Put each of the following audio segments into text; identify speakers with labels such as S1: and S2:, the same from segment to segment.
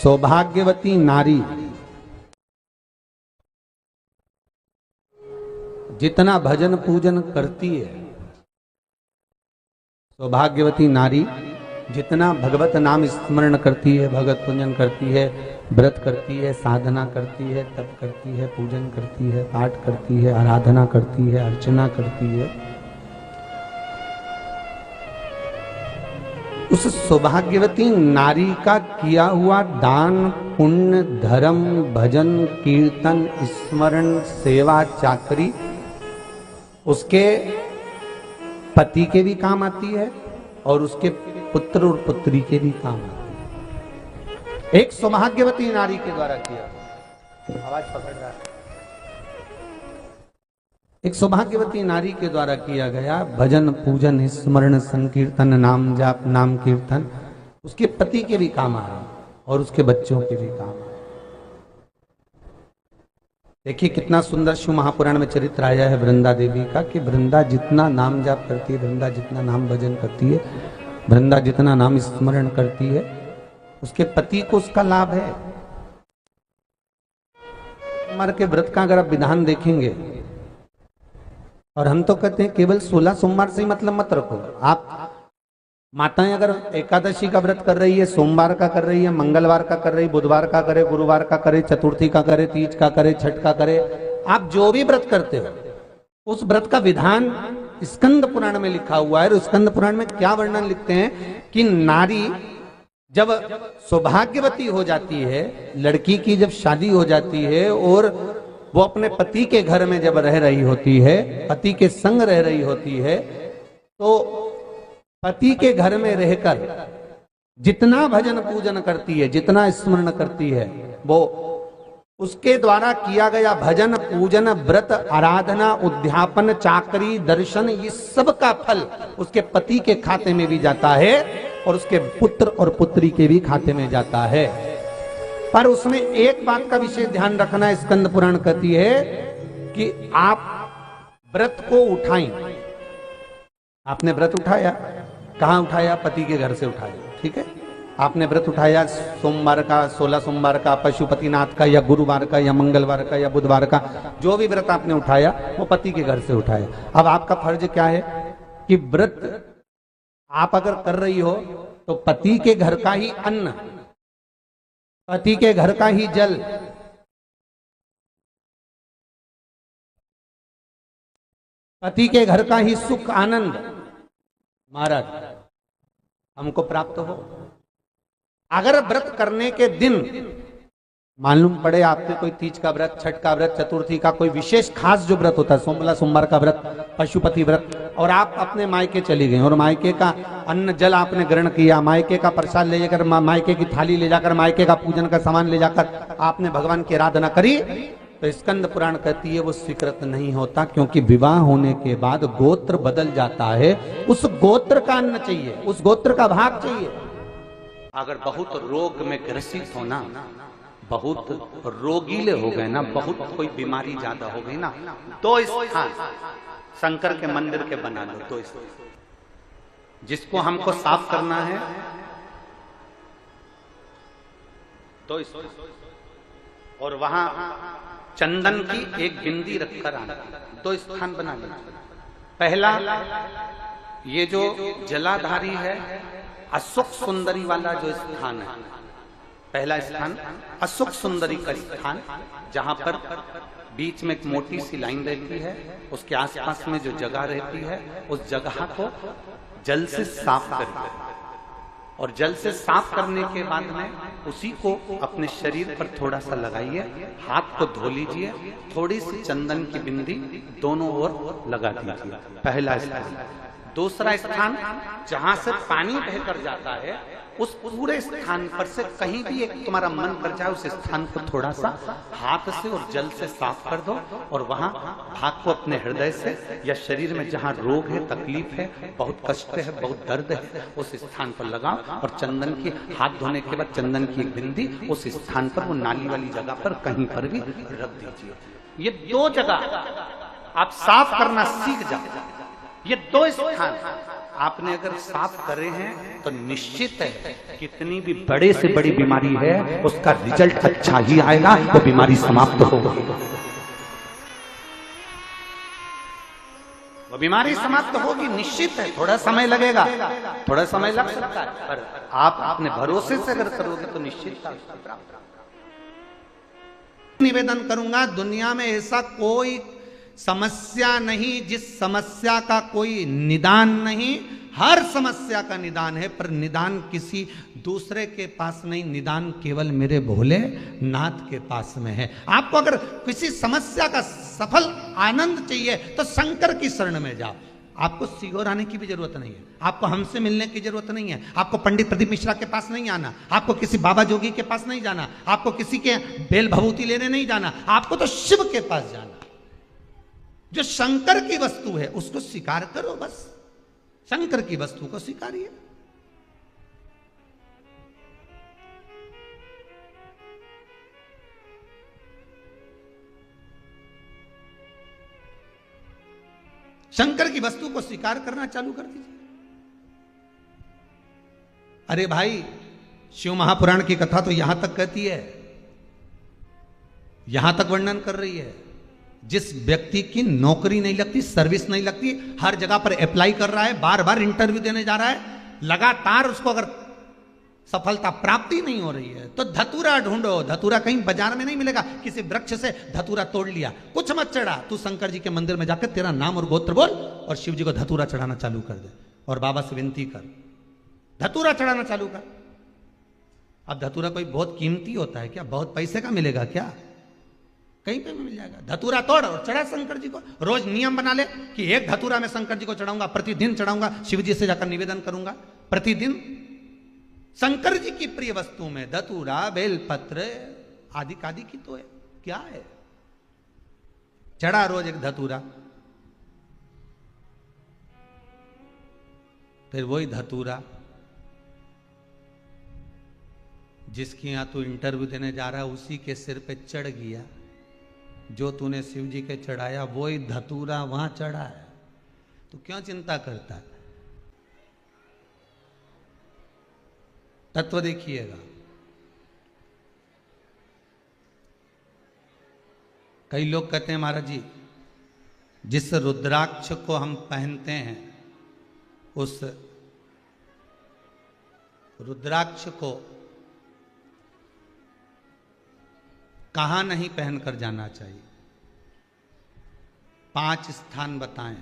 S1: सौभाग्यवती नारी जितना भजन पूजन करती है, सौभाग्यवती नारी जितना भगवत नाम स्मरण करती है, भगवत पूजन करती है, व्रत करती है, साधना करती है, तप करती है, पूजन करती है, पाठ करती है, आराधना करती है, अर्चना करती है, उस सौभाग्यवती नारी का किया हुआ दान, पुण्य, धर्म, भजन, कीर्तन, स्मरण, सेवा, चाकरी उसके पति के भी काम आती है और उसके पुत्र और पुत्री के भी काम आती है। एक सौभाग्यवती नारी के द्वारा किया, आवाज पकड़ रहा है, एक सौभाग्यवती नारी के द्वारा किया गया भजन, पूजन, स्मरण, संकीर्तन, नाम जाप, नाम कीर्तन उसके पति के भी काम आ रहा है और उसके बच्चों के भी काम आ रहा है। देखिए कितना सुंदर शिव महापुराण में चरित्र आया है वृंदा देवी का, कि वृंदा जितना नाम जाप करती है, वृंदा जितना नाम भजन करती है, वृंदा जितना नाम स्मरण करती है, उसके पति को उसका लाभ है। सोमवार के व्रत का अगर आप विधान देखेंगे, और हम तो कहते हैं केवल 16 सोमवार से ही मतलब मत रखो। आप माताएं अगर एकादशी का व्रत कर रही है, सोमवार का कर रही है, मंगलवार का कर रही, बुधवार का करे, गुरुवार का करे, चतुर्थी का करे, तीज का करे, छठ का करे, आप जो भी व्रत करते हो उस व्रत का विधान स्कंद पुराण में लिखा हुआ है। और स्कंद पुराण में क्या वर्णन लिखते हैं कि नारी जब सौभाग्यवती हो जाती है, लड़की की जब शादी हो जाती है और वो अपने पति के घर में जब रह रही होती है, पति के संग रह रही होती है, तो पति के घर में रहकर जितना भजन पूजन करती है, जितना स्मरण करती है, वो उसके द्वारा किया गया भजन, पूजन, व्रत, आराधना, उद्यापन, चाकरी, दर्शन, ये सब का फल उसके पति के खाते में भी जाता है और उसके पुत्र और पुत्री के भी खाते में जाता है। पर उसमें एक बात का विशेष ध्यान रखना, स्कंद पुराण कहती है कि आप व्रत को उठाएं। आपने व्रत उठाया, कहां उठाया? पति के घर से उठाया, ठीक है। आपने व्रत उठाया सोमवार का, 16 सोमवार का, पशुपतिनाथ का, या गुरुवार का, या मंगलवार का, या बुधवार का, जो भी व्रत आपने उठाया वो पति के घर से उठाया। अब आपका फर्ज क्या है कि व्रत आप अगर कर रही हो तो पति के घर का ही अन्न, पति के घर का ही जल, पति के घर का ही सुख आनंद महाराज हमको प्राप्त हो। अगर व्रत करने के दिन मालूम पड़े आपके कोई तीज का व्रत, छठ का व्रत, चतुर्थी का कोई विशेष खास जो व्रत होता है, सोमवार सोमवार का व्रत, पशुपति व्रत, और आप अपने मायके चली गई और मायके का अन्न जल आपने ग्रहण किया, मायके का प्रसाद ले जाकर, मायके की थाली ले जाकर, मायके का पूजन का सामान ले जाकर आपने भगवान की आराधना करी, तो स्कंद पुराण कहती है वो स्वीकृत नहीं होता, क्योंकि विवाह होने के बाद गोत्र बदल जाता है। उस गोत्र का अन्न चाहिए, उस गोत्र का भाग चाहिए। अगर बहुत रोग में ग्रसित होना, बहुत रोगीले हो गए ना, बहुत कोई बीमारी ज्यादा हो गई ना, तो स्थान शंकर के मंदिर के बना लो। तो जिसको हमको साफ करना है तो और वहां चंदन की एक बिंदी रखकर आना, तो स्थान बना लो। पहला ये जो जलाधारी है, अशोक सुंदरी वाला जो स्थान है, पहला स्थान अशोक सुंदरी का स्थान, जहां पर बीच में एक मोटी सी लाइन रहती है, उसके आसपास में जो जगह रहती है उस जगह को जल से साफ करिए, और जल से साफ करने के बाद में उसी को अपने शरीर पर थोड़ा सा लगाइए, हाथ को धो लीजिए, थोड़ी सी चंदन की बिंदी दोनों ओर लगा दीजिए। पहला स्थान। दूसरा स्थान जहां से पानी बहकर जाता है, उस पूरे स्थान पर से कहीं भी एक तुम्हारा मन कर जाए, उस स्थान को थोड़ा सा हाथ से और जल से साफ कर दो, और वहां हाथ को अपने हृदय से या शरीर में जहां रोग है, तकलीफ है, बहुत कष्ट है, बहुत दर्द है, उस स्थान पर लगाओ, और चंदन की हाथ धोने के बाद चंदन की एक बिंदी उस स्थान पर, वो नाली वाली जगह पर कहीं पर भी रख दीजिए। ये दो जगह आप साफ करना सीख जाओ। ये दो स्थान आपने अगर साफ करे हैं तो निश्चित है कितनी भी बड़े से बड़ी बीमारी है उसका रिजल्ट अच्छा ही आएगा, वो बीमारी समाप्त होगी। वो बीमारी समाप्त होगी, निश्चित है। थोड़ा समय लगेगा, थोड़ा समय लग सकता है, पर आप अपने भरोसे से अगर करोगे तो निश्चित निवेदन करूंगा, दुनिया में ऐसा कोई समस्या नहीं जिस समस्या का कोई निदान नहीं। हर समस्या का निदान है, पर निदान किसी दूसरे के पास नहीं, निदान केवल मेरे भोले नाथ के पास में है। आपको अगर किसी समस्या का सफल आनंद चाहिए तो शंकर की शरण में जाओ। आपको सीहोर आने की भी जरूरत नहीं है, आपको हमसे मिलने की जरूरत नहीं है, आपको पंडित प्रदीप मिश्रा के पास नहीं आना, आपको किसी बाबा जोगी के पास नहीं जाना, आपको किसी के बेल भभूति लेने नहीं जाना, आपको तो शिव के पास जाना। जो शंकर की वस्तु है उसको स्वीकार करो, बस शंकर की वस्तु को स्वीकारिए। शंकर की वस्तु को स्वीकार करना चालू कर दीजिए। अरे भाई, शिव महापुराण की कथा तो यहां तक कहती है, यहां तक वर्णन कर रही है, जिस व्यक्ति की नौकरी नहीं लगती, सर्विस नहीं लगती, हर जगह पर अप्लाई कर रहा है, बार बार इंटरव्यू देने जा रहा है, लगातार उसको अगर सफलता प्राप्ति नहीं हो रही है तो धतूरा ढूंढो। धतूरा कहीं बाजार में नहीं मिलेगा, किसी वृक्ष से धतूरा तोड़ लिया, कुछ मत चढ़ा, तू शंकर जी के मंदिर में जाकर तेरा नाम और गोत्र बोल और शिव जी को धतूरा चढ़ाना चालू कर दे और बाबा से विनती कर, धतूरा चढ़ाना चालू कर। अब धतूरा कोई बहुत कीमती होता है क्या? बहुत पैसे का मिलेगा क्या? कहीं पे भी मिल जाएगा। धतूरा तोड़ और चढ़ा शंकर जी को। रोज नियम बना ले कि एक धतूरा मैं शंकर जी को चढ़ाऊंगा, प्रतिदिन चढ़ाऊंगा, शिव जी से जाकर निवेदन करूंगा प्रतिदिन। शंकर जी की प्रिय वस्तु में धतूरा, बेलपत्र आदि आदि की तो है, क्या है? चढ़ा रोज एक धतूरा, फिर वही धतूरा जिसकी यहां तू इंटरव्यू देने जा रहा है उसी के सिर पे चढ़ गया। जो तूने शिव जी के चढ़ाया वही धतूरा वहां चढ़ा है, तो क्यों चिंता करता है? तत्व देखिएगा। कई लोग कहते हैं महाराज जी, जिस रुद्राक्ष को हम पहनते हैं उस रुद्राक्ष को कहां नहीं पहनकर जाना चाहिए? 5 स्थान बताएं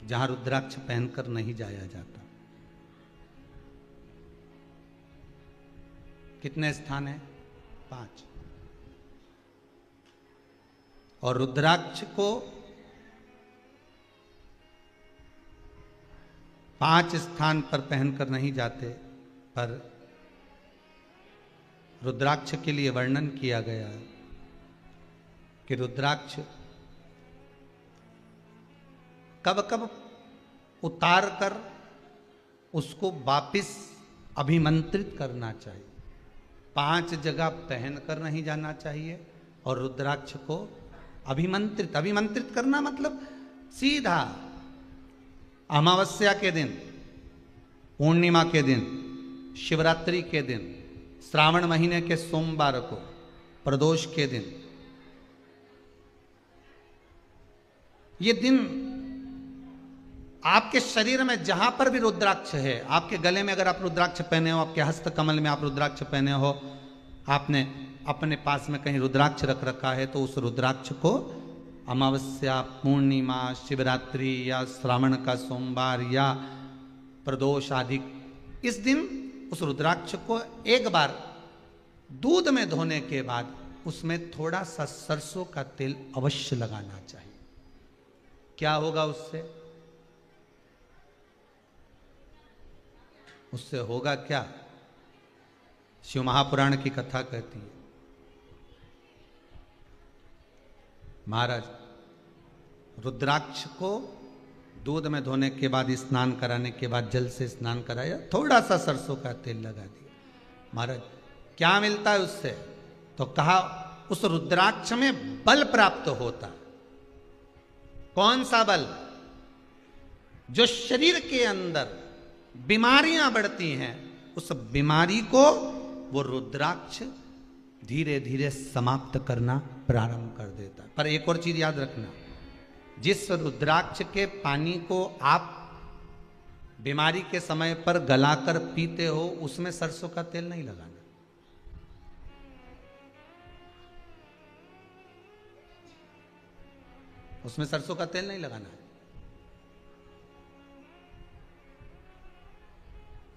S1: जहां रुद्राक्ष पहनकर नहीं जाया जाता। कितने स्थान हैं? 5। और रुद्राक्ष को 5 स्थान पर पहनकर नहीं जाते, पर रुद्राक्ष के लिए वर्णन किया गया कि रुद्राक्ष कब कब उतार कर उसको वापिस अभिमंत्रित करना चाहिए। 5 जगह पहनकर नहीं जाना चाहिए और रुद्राक्ष को अभिमंत्रित करना मतलब सीधा अमावस्या के दिन, पूर्णिमा के दिन, शिवरात्रि के दिन, श्रावण महीने के सोमवार को, प्रदोष के दिन, ये दिन आपके शरीर में जहां पर भी रुद्राक्ष है, आपके गले में अगर आप रुद्राक्ष पहने हो, आपके हस्त कमल में आप रुद्राक्ष पहने हो, आपने अपने पास में कहीं रुद्राक्ष रख रखा है, तो उस रुद्राक्ष को अमावस्या, पूर्णिमा, शिवरात्रि या श्रावण का सोमवार या प्रदोष आदि इस दिन उस रुद्राक्ष को एक बार दूध में धोने के बाद उसमें थोड़ा सा सरसों का तेल अवश्य लगाना चाहिए। क्या होगा उससे? उससे होगा क्या? शिव महापुराण की कथा कहती है, महाराज रुद्राक्ष को दूध में धोने के बाद, स्नान कराने के बाद जल से स्नान कराया, थोड़ा सा सरसों का तेल लगा दिया। महाराज क्या मिलता है उससे? तो कहा उस रुद्राक्ष में बल प्राप्त होता। कौन सा बल? जो शरीर के अंदर बीमारियां बढ़ती हैं, उस बीमारी को वो रुद्राक्ष धीरे धीरे समाप्त करना प्रारंभ कर देता है। पर एक और चीज याद रखना, जिस रुद्राक्ष के पानी को आप बीमारी के समय पर गलाकर पीते हो, उसमें सरसों का तेल नहीं लगाना। उसमें सरसों का तेल नहीं लगाना है।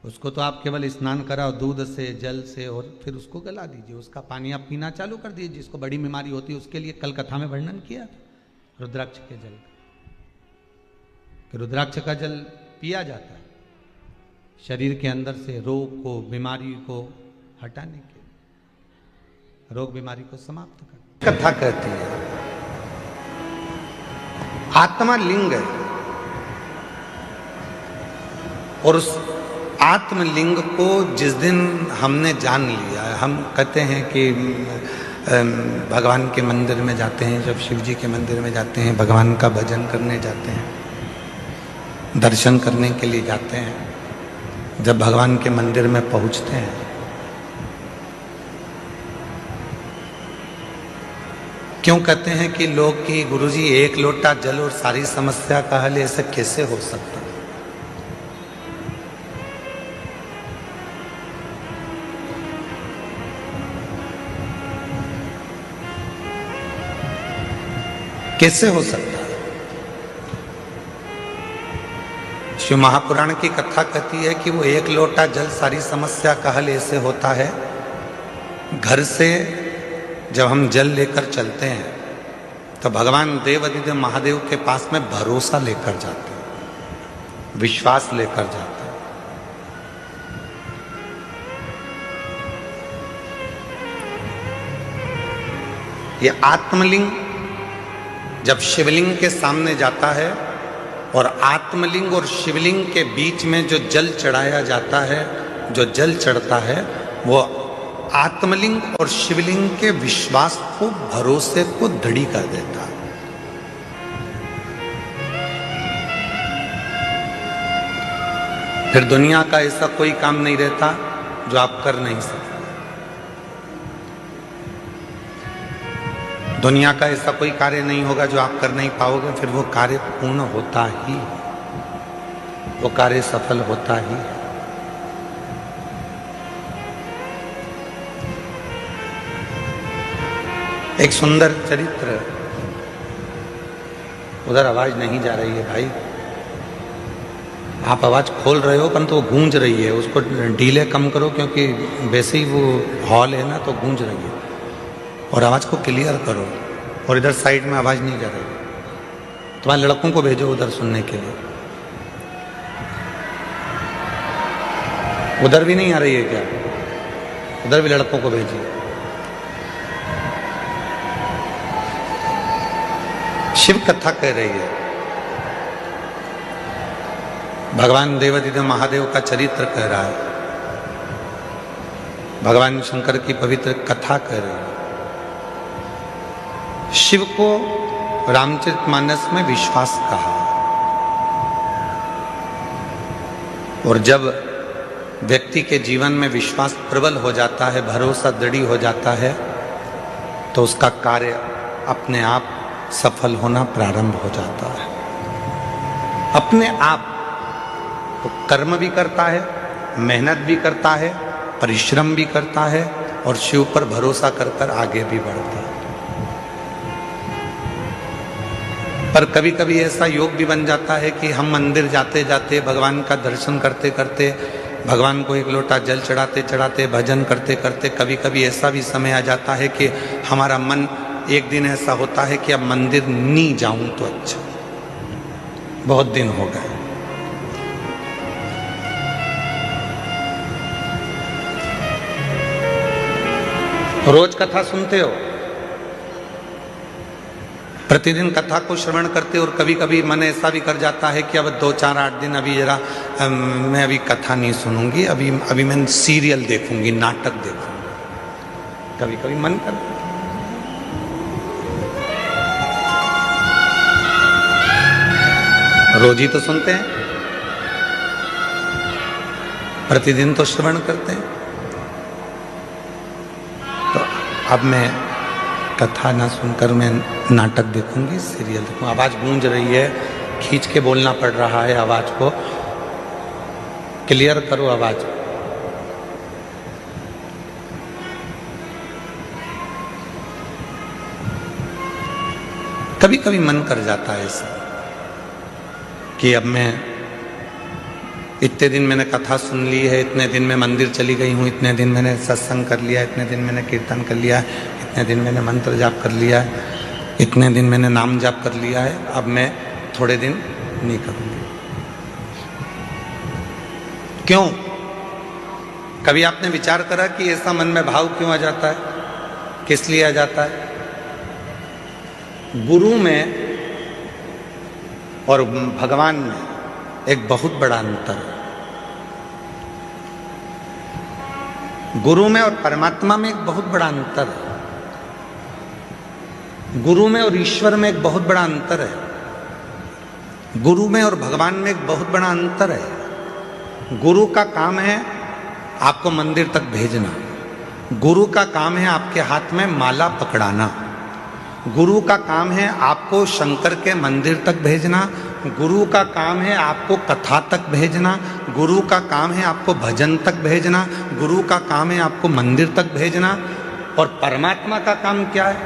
S1: उसको तो आप केवल स्नान कराओ दूध से, जल से, और फिर उसको गला दीजिए। उसका पानी आप पीना चालू कर दीजिए। जिसको बड़ी बीमारी होती है उसके लिए कल कथा में वर्णन किया था रुद्राक्ष के जल का, कि रुद्राक्ष का जल पिया जाता है शरीर के अंदर से रोग को, बीमारी को हटाने के लिए, रोग बीमारी को समाप्त कर। कथा कहती है आत्मा लिंग है, और उस आत्मलिंग को जिस दिन हमने जान लिया, हम कहते हैं कि भगवान के मंदिर में जाते हैं, जब शिव जी के मंदिर में जाते हैं, भगवान का भजन करने जाते हैं, दर्शन करने के लिए जाते हैं, जब भगवान के मंदिर में पहुंचते हैं, क्यों कहते हैं कि लोग कि गुरुजी एक लोटा जल और सारी समस्या का हल, ऐसे कैसे हो सकता है? कैसे हो सकता है? शिव महापुराण की कथा कहती है कि वो एक लोटा जल सारी समस्या का हल ऐसे होता है। घर से जब हम जल लेकर चलते हैं तो भगवान देवाधिदेव महादेव के पास में भरोसा लेकर जाते हैं, विश्वास लेकर जाते हैं। ये आत्मलिंग जब शिवलिंग के सामने जाता है, और आत्मलिंग और शिवलिंग के बीच में जो जल चढ़ाया जाता है, जो जल चढ़ता है, वो आत्मलिंग और शिवलिंग के विश्वास को, भरोसे को दृढ़ कर देता है। फिर दुनिया का ऐसा कोई काम नहीं रहता जो आप कर नहीं सकते। दुनिया का ऐसा कोई कार्य नहीं होगा जो आप कर नहीं पाओगे। फिर वो कार्य पूर्ण होता ही, वो कार्य सफल होता ही। एक सुंदर चरित्र, उधर आवाज नहीं जा रही है भाई, आप आवाज खोल रहे हो परंतु वो गूंज रही है, उसको डीले कम करो, क्योंकि वैसे ही वो हॉल है ना, तो गूंज रही है। और आवाज को क्लियर करो, और इधर साइड में आवाज नहीं जा रही। तुम्हारे लड़कों को भेजो उधर सुनने के लिए। उधर भी नहीं आ रही है क्या? उधर भी लड़कों को भेजिए। शिव कथा कह रही है, भगवान देवाधिदेव महादेव का चरित्र कह रहा है, भगवान शंकर की पवित्र कथा कह रही है। शिव को रामचरितमानस में विश्वास कहा, और जब व्यक्ति के जीवन में विश्वास प्रबल हो जाता है, भरोसा दृढ़ हो जाता है, तो उसका कार्य अपने आप सफल होना प्रारंभ हो जाता है। अपने आप वो कर्म भी करता है, मेहनत भी करता है, परिश्रम भी करता है, और शिव पर भरोसा कर कर आगे भी बढ़ता है। पर कभी कभी ऐसा योग भी बन जाता है कि हम मंदिर जाते जाते, भगवान का दर्शन करते करते, भगवान को एक लोटा जल चढ़ाते चढ़ाते, भजन करते करते, कभी कभी ऐसा भी समय आ जाता है कि हमारा मन, एक दिन ऐसा होता है कि अब मंदिर नहीं जाऊं तो अच्छा, बहुत दिन हो गए। रोज कथा सुनते हो, प्रतिदिन कथा को श्रवण करते, और कभी कभी मन ऐसा भी कर जाता है कि अब 2-4-8 दिन अभी जरा मैं अभी कथा नहीं सुनूंगी, अभी मैं सीरियल देखूंगी, नाटक देखूंगी, कभी कभी मन करता है। रोज ही तो सुनते हैं, प्रतिदिन तो श्रवण करते हैं। तो अब मैं कथा ना सुनकर मैं नाटक देखूंगी, सीरियल देखूंगी। आवाज गूंज रही है, खींच के बोलना पड़ रहा है, आवाज को क्लियर करो आवाज। कभी कभी मन कर जाता है ऐसा कि अब मैं इतने दिन मैंने कथा सुन ली है, इतने दिन मैं मंदिर चली गई हूँ, इतने दिन मैंने सत्संग कर लिया, इतने दिन मैंने कीर्तन कर लिया, इतने दिन मैंने मंत्र जाप कर लिया है, इतने दिन मैंने नाम जाप कर लिया है, अब मैं थोड़े दिन नहीं करूँगी। क्यों? कभी आपने विचार करा कि ऐसा मन में भाव क्यों आ जाता है, किस लिए आ जाता है? गुरु में और भगवान में एक बहुत बड़ा अंतर है। गुरु में और परमात्मा में एक बहुत बड़ा अंतर है। गुरु में और ईश्वर में एक बहुत बड़ा अंतर है। गुरु में और भगवान में एक बहुत बड़ा अंतर है। गुरु का काम है आपको मंदिर तक भेजना। गुरु का काम है आपके हाथ में माला पकड़ाना। गुरु का काम है आपको शंकर के मंदिर तक भेजना। गुरु का काम है आपको कथा तक भेजना। गुरु का काम है आपको भजन तक भेजना। गुरु का काम है आपको मंदिर तक भेजना। और परमात्मा का काम क्या है?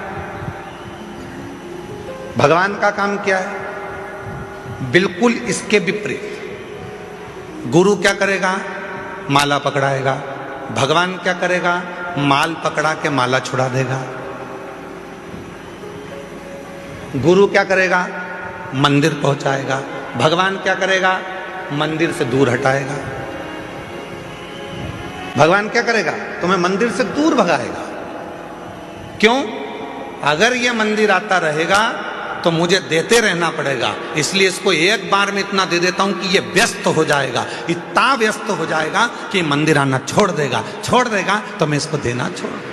S1: भगवान का काम क्या है? बिल्कुल इसके विपरीत। गुरु क्या करेगा? माला पकड़ाएगा। भगवान क्या करेगा? माल पकड़ा के माला छुड़ा देगा। गुरु क्या करेगा? मंदिर पहुंचाएगा। भगवान क्या करेगा? मंदिर से दूर हटाएगा। भगवान क्या करेगा? तुम्हें मंदिर से दूर भगाएगा। क्यों? अगर ये मंदिर आता रहेगा तो मुझे देते रहना पड़ेगा, इसलिए इसको एक बार में इतना दे देता हूं कि ये व्यस्त हो जाएगा, इतना व्यस्त हो जाएगा कि मंदिर आना छोड़ देगा तो मैं इसको देना छोड़ दूंगा।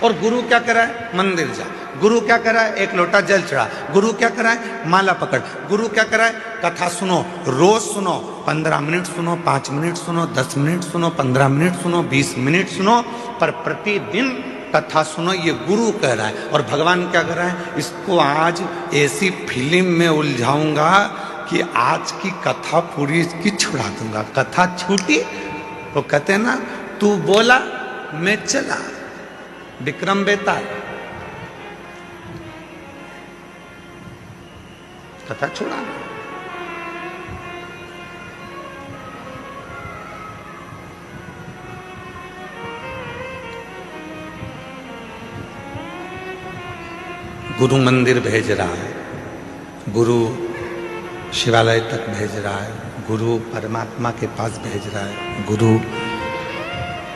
S1: और गुरु क्या करा है? मंदिर जा। गुरु क्या करा है? एक लोटा जल चढ़ा। गुरु क्या करा है? माला पकड़। गुरु क्या करा है? कथा सुनो, रोज सुनो, 15 मिनट सुनो, 5 मिनट सुनो, 10 मिनट सुनो, 15 मिनट सुनो, 20 मिनट सुनो, पर प्रतिदिन कथा सुनो, ये गुरु कह रहा है। और भगवान क्या कर रहा है? इसको आज ऐसी फिल्म में उलझाऊंगा कि आज की कथा पूरी इसकी छुड़ा दूंगा। कथा छूटी, वो कहते हैं ना, तू बोला मैं चला, विक्रम बेताल। कथा छोड़ा। गुरु मंदिर भेज रहा है, गुरु शिवालय तक भेज रहा है, गुरु परमात्मा के पास भेज रहा है, गुरु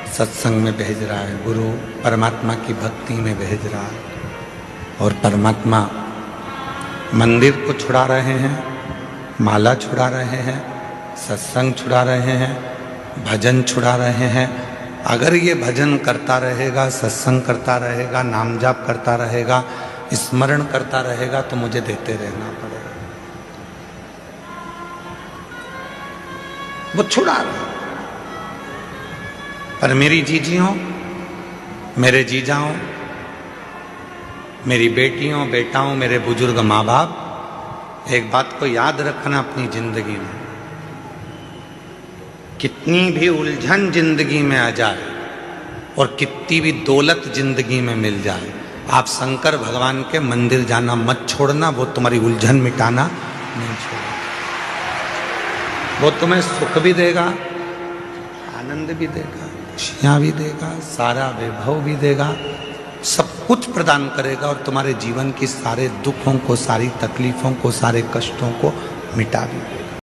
S1: सत्संग में भेज रहा है, गुरु परमात्मा की भक्ति में भेज रहा है। और परमात्मा मंदिर को छुड़ा रहे हैं, माला छुड़ा रहे हैं, सत्संग छुड़ा रहे हैं, भजन छुड़ा रहे हैं। अगर ये भजन करता रहेगा, सत्संग करता रहेगा, नाम जाप करता रहेगा, स्मरण करता रहेगा, तो मुझे देते रहना पड़ेगा। वो छुड़ा रहा। पर मेरी जीजियों, मेरे जीजाओं, मेरी बेटियों, बेटाओं, मेरे बुजुर्ग माँ बाप, एक बात को याद रखना अपनी जिंदगी में, कितनी भी उलझन जिंदगी में आ जाए और कितनी भी दौलत जिंदगी में मिल जाए, आप शंकर भगवान के मंदिर जाना मत छोड़ना। वो तुम्हारी उलझन मिटाना नहीं छोड़ेगा। वो तुम्हें सुख भी देगा, आनंद भी देगा, खुशियाँ भी देगा, सारा वैभव भी देगा, सब कुछ प्रदान करेगा और तुम्हारे जीवन की सारे दुखों को, सारी तकलीफों को, सारे कष्टों को मिटा भी देगा।